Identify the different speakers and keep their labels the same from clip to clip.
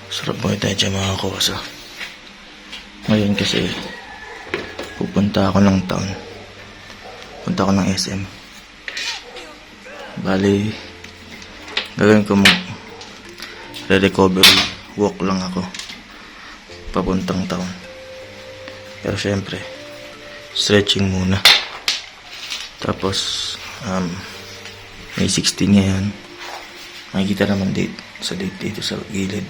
Speaker 1: Sarap mo tayo dyan mga kosa. Ngayon kasi pupunta ako ng town. Punta ako ng SM. Bali gagawin ko re-recovery walk lang ako papuntang town. Pero syempre stretching muna. Tapos May 16 ngayon. Makikita naman sa date dito sa gilid.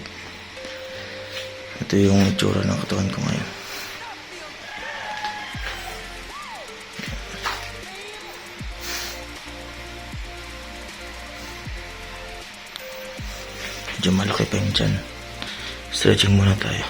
Speaker 1: Ito yung itsura ng katawan ko ngayon. Medyo malaki pa yun dyan. Stretching muna tayo.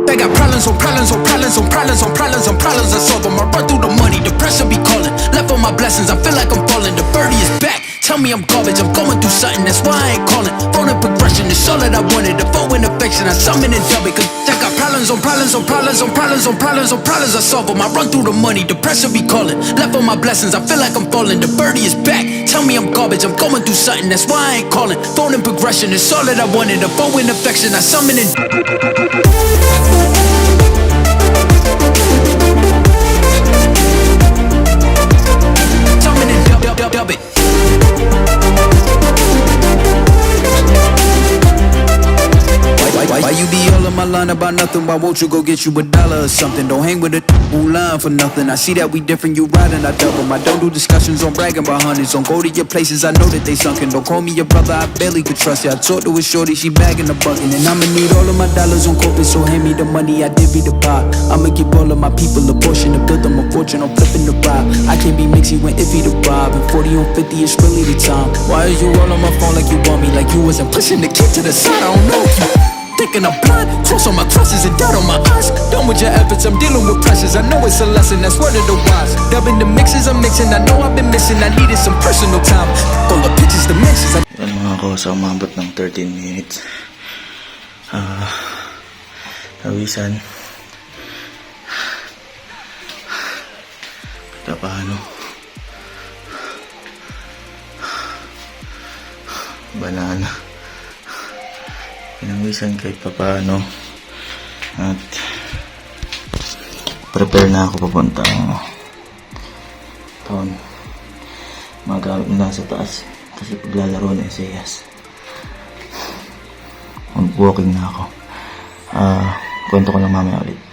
Speaker 2: I got problems on problems on problems on problems on problems on problems I solve them. I run through the money, the pressure be calling. Left on my blessings, I feel like I'm falling. The birdie is back, tell me I'm garbage. I'm going through something, that's why I ain't calling. Phone and progression, it's all that I wanted. The phone and affection, I summon and dub it. Cause I got problems on problems on problems on problems on problems on problems I solve them. I run through the money, the pressure be calling. Left on my blessings, I feel like I'm falling. The birdie is back, tell me I'm garbage. I'm going through something, that's why I ain't calling. Phone and progression, it's all that I wanted. The phone and affection, I summon and dub it. Why you be all on my line about nothing? Why won't you go get you $1 or something? Don't hang with a line for nothing. I see that we different, you riding, I double. I don't do discussions on bragging about hundreds. Don't go to your places, I know that they sunken. Don't call me your brother, I barely could trust you. I talked to a shorty, she bagging the bucket. And I'ma need all of my dollars on corporate, so hand me the money, I divvy the pie. I'ma give all of my people a portion to build them a fortune, I'm flipping the vibe. I can't be mixy when iffy the vibe. And 40 on 50 is really the time. Why is you all on my phone like you want me? Like you wasn't pushing the kid to the side, I don't know if you thinking I'm blind, cross on my crosses and doubt on my eyes. Done with your efforts, I'm dealing with pressures. I know it's a lesson, that's word of the wise. Dubbing the mixes I'm mixing, I know I've been missing. I needed some personal time. All the pictures, dimensions.
Speaker 1: Yan mga kosa, umabot ng 13 minutes. Tawisan. Kita paano? Banana. Pinawisan kahit papaano. At prepare na ako papunta town. Magamit na sa taas kasi paglalaro na SAS. Mag-walking na ako. Kwento ko lang mamaya ulit.